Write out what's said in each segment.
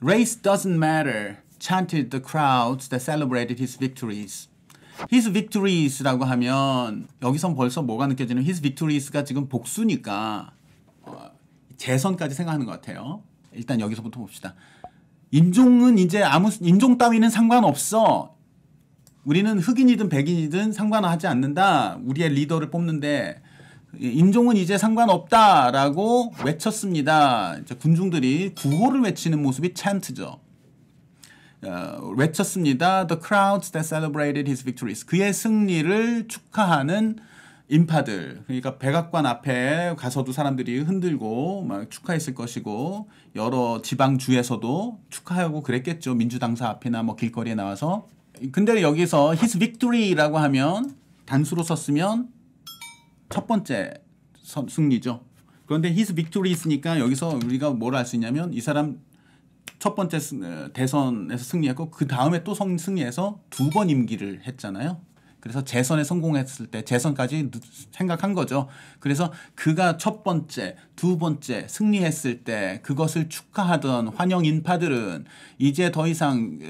Race doesn't matter, chanted the crowds that celebrated his victories. His victories라고 하면 여기선 벌써 뭐가 느껴지는 his victories가 지금 복수니까 재선까지 생각하는 것 같아요. 일단 여기서부터 봅시다. 인종은 이제 인종 따위는 상관없어. 우리는 흑인이든 백인이든 상관하지 않는다. 우리의 리더를 뽑는데 인종은 이제 상관없다라고 외쳤습니다. 이제 군중들이 구호를 외치는 모습이 찬트죠. 외쳤습니다. The crowds that celebrated his victories. 그의 승리를 축하하는 인파들. 그러니까 백악관 앞에 가서도 사람들이 흔들고 막 축하했을 것이고 여러 지방주에서도 축하하고 그랬겠죠. 민주당사 앞이나 뭐 길거리에 나와서. 근데 여기서 his victory라고 하면 단수로 썼으면 첫 번째 승리죠. 그런데 his victories니까 여기서 우리가 뭘 알 수 있냐면 이 사람 첫 번째 대선에서 승리했고 그 다음에 또 승리해서 두 번 임기를 했잖아요. 그래서 재선에 성공했을 때 재선까지 생각한 거죠. 그래서 그가 첫 번째, 두 번째 승리했을 때 그것을 축하하던 환영 인파들은 이제 더 이상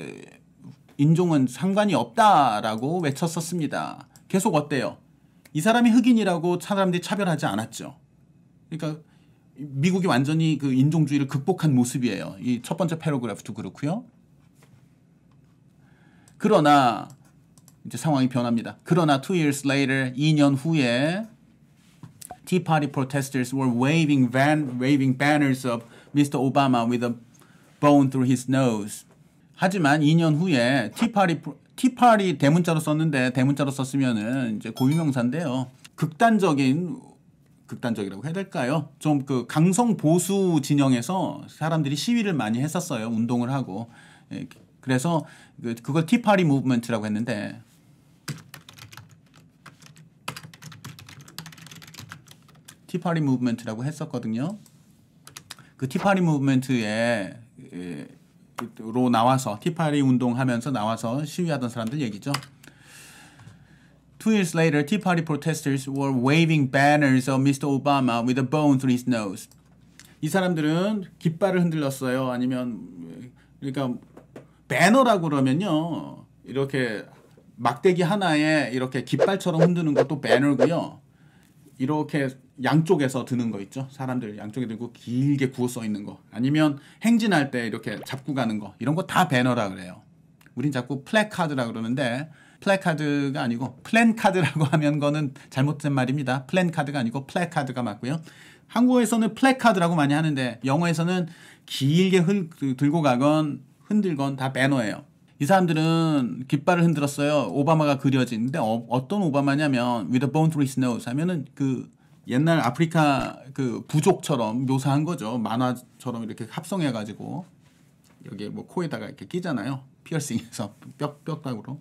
인종은 상관이 없다라고 외쳤었습니다. 계속 어때요? 이 사람이 흑인이라고 사람들이 차별하지 않았죠. 그러니까 미국이 완전히 그 인종주의를 극복한 모습이에요. 이 첫 번째 패러그래프도 그렇고요. 그러나 이제 상황이 변합니다. 그러나 2 years later, 2년 후에 Tea Party protesters were waving banners of Mr. Obama with a bone through his nose. 하지만 2년 후에 Tea Party 대문자로 썼는데 대문자로 썼으면은 이제 고유명사인데요. 극단적이라고 해야 될까요? 좀 그 강성 보수 진영에서 사람들이 시위를 많이 했었어요. 운동을 하고. 그래서 그걸 Tea Party Movement라고 했는데 Tea Party Movement라고 했었거든요. 그 Tea Party Movement에 로 나와서 Tea Party 운동하면서 나와서 시위하던 사람들 얘기죠. 2 years later, Tea Party protesters were waving banners of Mr. Obama with a bone through his nose. 이 사람들은 깃발을 흔들었어요. 아니면 그러니까 배너라고 그러면요. 이렇게 막대기 하나에 이렇게 깃발처럼 흔드는 것도 배너고요. 이렇게 양쪽에서 드는 거 있죠. 사람들 양쪽에 들고 길게 구워 써 있는 거. 아니면 행진할 때 이렇게 잡고 가는 거. 이런 거 다 배너라 그래요. 우린 자꾸 플래카드라 그러는데 플래카드가 아니고 플랜카드라고 하면 거는 잘못된 말입니다. 플랜카드가 아니고 플래카드가 맞고요. 한국어에서는 플래카드라고 많이 하는데 영어에서는 길게 들고 가건 흔들건 다 배너예요. 이 사람들은 깃발을 흔들었어요. 오바마가 그려지는데 어떤 오바마냐면 with a bone through his nose 하면은 그 옛날 아프리카 그 부족처럼 묘사한 거죠. 만화처럼 이렇게 합성해가지고 여기 뭐 코에다가 이렇게 끼잖아요. 피어싱해서 뼈다구로.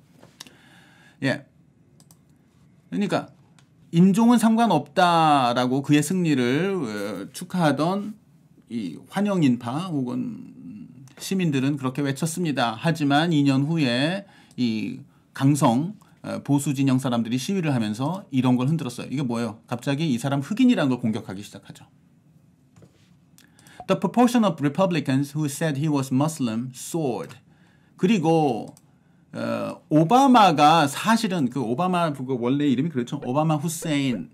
예. 그러니까 인종은 상관없다라고 그의 승리를 축하하던 이 환영인파 혹은 시민들은 그렇게 외쳤습니다. 하지만 2년 후에 이 강성 보수 진영 사람들이 시위를 하면서 이런 걸 흔들었어요. 이게 뭐예요? 갑자기 이 사람 흑인이라는 걸 공격하기 시작하죠. The proportion of Republicans who said he was Muslim soared. 그리고 오바마가 사실은 그 오바마 그 원래 이름이 그렇죠. 오바마 후세인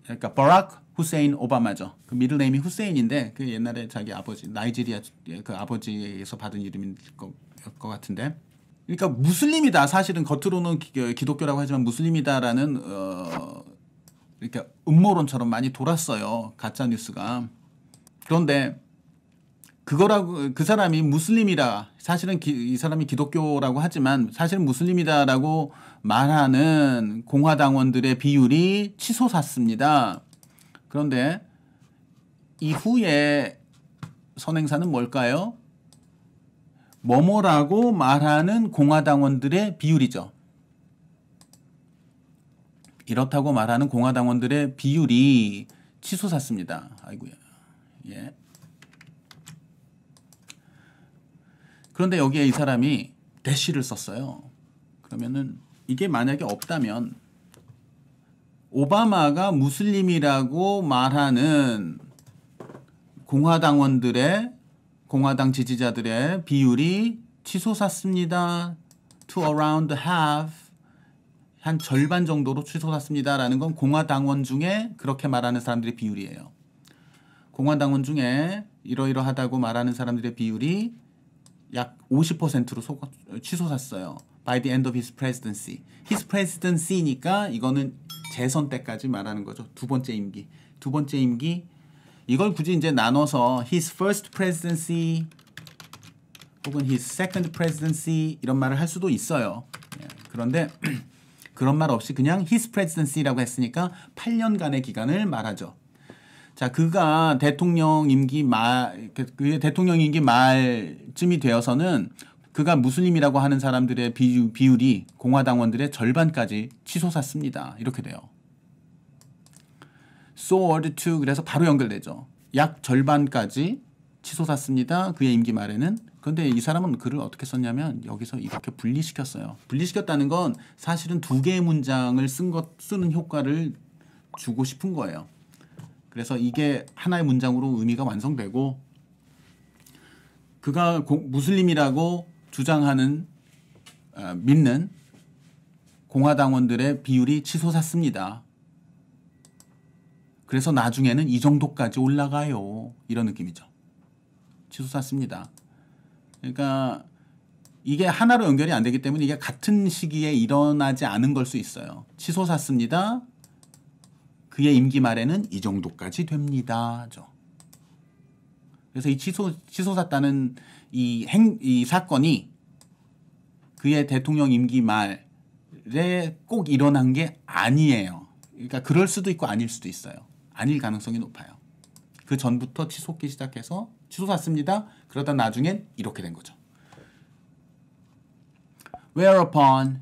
그러니까 버락 후세인 오바마죠. 그 미들 네임이 후세인인데 그 옛날에 자기 아버지 나이지리아 그 아버지에서 받은 이름일 것 같은데. 그러니까 무슬림이다. 사실은 겉으로는 기독교라고 하지만 무슬림이다라는 그러니까 음모론처럼 많이 돌았어요. 가짜 뉴스가. 그런데 그거라고 그 사람이 무슬림이라 사실은 이 사람이 기독교라고 하지만 사실은 무슬림이다라고 말하는 공화당원들의 비율이 치솟았습니다. 그런데 이후에 선행사는 뭘까요? 뭐뭐라고 말하는 공화당원들의 비율이죠. 이렇다고 말하는 공화당원들의 비율이 치솟았습니다. 아이고야. 예. 그런데 여기에 이 사람이 대시를 썼어요. 그러면은 이게 만약에 없다면 오바마가 무슬림이라고 말하는 공화당원들의 공화당 지지자들의 비율이 치솟았습니다. To around half. 한 절반 정도로 치솟았습니다라는 건 공화당원 중에 그렇게 말하는 사람들의 비율이에요. 공화당원 중에 이러이러하다고 말하는 사람들의 비율이 약 50%로 치솟았어요. By the end of his presidency. His presidency니까 이거는 재선 때까지 말하는 거죠. 두 번째 임기. 두 번째 임기. 이걸 굳이 이제 나눠서 his first presidency 혹은 his second presidency 이런 말을 할 수도 있어요. 그런데 그런 말 없이 그냥 his presidency라고 했으니까 8년간의 기간을 말하죠. 자, 그가 대통령 임기 말쯤이 되어서는 그가 무슬림이라고 하는 사람들의 비율이 공화당원들의 절반까지 치솟았습니다. 이렇게 돼요. soared to 그래서 바로 연결되죠. 약 절반까지 치솟았습니다. 그의 임기 말에는. 그런데 이 사람은 글을 어떻게 썼냐면 여기서 이렇게 분리시켰어요. 분리시켰다는 건 사실은 두 개의 문장을 쓰는 효과를 주고 싶은 거예요. 그래서 이게 하나의 문장으로 의미가 완성되고 그가 무슬림이라고 주장하는 믿는 공화당원들의 비율이 치솟았습니다. 그래서 나중에는 이 정도까지 올라가요. 이런 느낌이죠. 치솟았습니다. 그러니까 이게 하나로 연결이 안 되기 때문에 이게 같은 시기에 일어나지 않은 걸 수 있어요. 치솟았습니다. 그의 임기 말에는 이 정도까지 됩니다. 그래서 이 치솟았다는 이 사건이 그의 대통령 임기 말에 꼭 일어난 게 아니에요. 그러니까 그럴 수도 있고 아닐 수도 있어요. 아닐 가능성이 높아요. 그 전부터 치솟기 시작해서 치솟았습니다. 그러다 나중엔 이렇게 된 거죠. Whereupon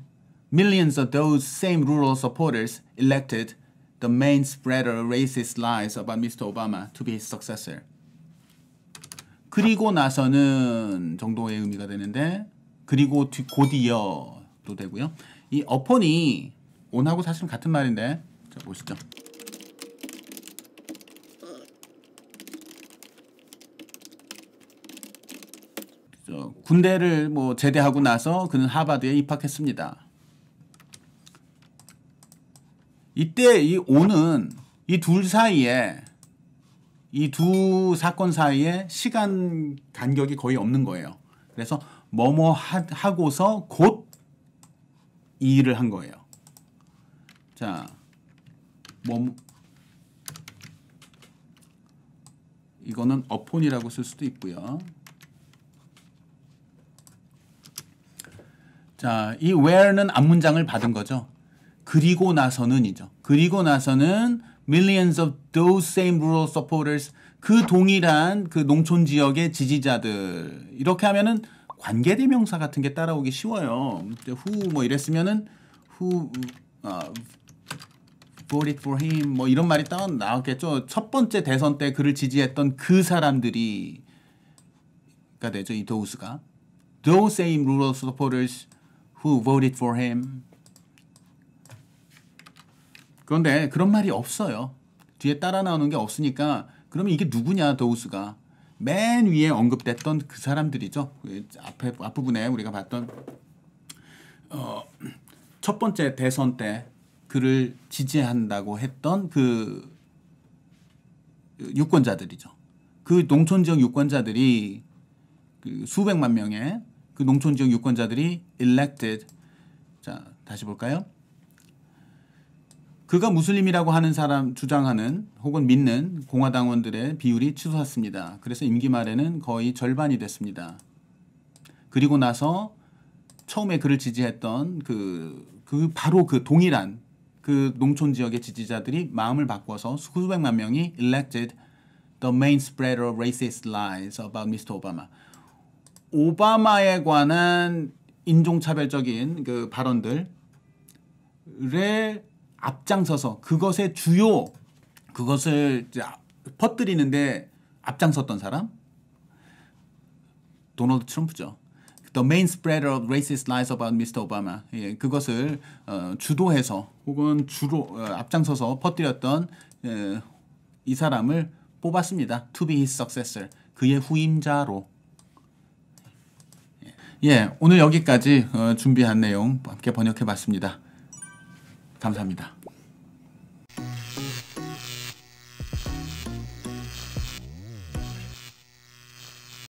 millions of those same rural supporters elected the main spreader racist lies about Mr. Obama to be his successor. 그리고 나서는 정도의 의미가 되는데 그리고 곧이어도 되고요. 이 upon이 on하고 사실은 같은 말인데 자 보시죠. 군대를 제대하고 나서 그는 하버드에 입학했습니다. 이때 이 on은 이 둘 사이에 이 두 사건 사이에 시간 간격이 거의 없는 거예요. 그래서 뭐뭐 하고서 곧 이 일을 한 거예요. 자, 이거는 upon이라고 쓸 수도 있고요. 자, 이 where는 앞문장을 받은 거죠. 그리고 나서는이죠. 그리고 나서는 millions of those same rural supporters 그 동일한 그 농촌 지역의 지지자들 이렇게 하면은 관계대명사 같은 게 따라오기 쉬워요. who 이랬으면은 who voted for him 이런 말이 나왔겠죠. 첫 번째 대선 때 그를 지지했던 그 사람들이가 되죠. 이 those가 those same rural supporters who voted for him. 그런데 그런 말이 없어요. 뒤에 따라 나오는 게 없으니까 그러면 이게 누구냐 those가 맨 위에 언급됐던 그 사람들이죠. 앞부분에 우리가 봤던 첫 번째 대선 때 그를 지지한다고 했던 그 유권자들이죠. 그 농촌 지역 유권자들이 그 수백만 명의 그 농촌 지역 유권자들이 elected. 자, 다시 볼까요? 그가 무슬림이라고 하는 사람 주장하는 혹은 믿는 공화당원들의 비율이 치솟았습니다. 그래서 임기 말에는 거의 절반이 됐습니다. 그리고 나서 처음에 그를 지지했던 바로 그 동일한 그 농촌 지역의 지지자들이 마음을 바꿔서 수백만 명이 elected the main spreader of racist lies about Mr. Obama. 오바마에 관한 인종차별적인 그 발언들에 앞장서서 그것을 퍼뜨리는데 앞장섰던 사람? 도널드 트럼프죠. The main spreader of racist lies about Mr. Obama. 예, 그것을 주도해서 혹은 앞장서서 퍼뜨렸던 이 사람을 뽑았습니다. To be his successor. 그의 후임자로 예, 오늘 여기까지 준비한 내용 함께 번역해 봤습니다. 감사합니다.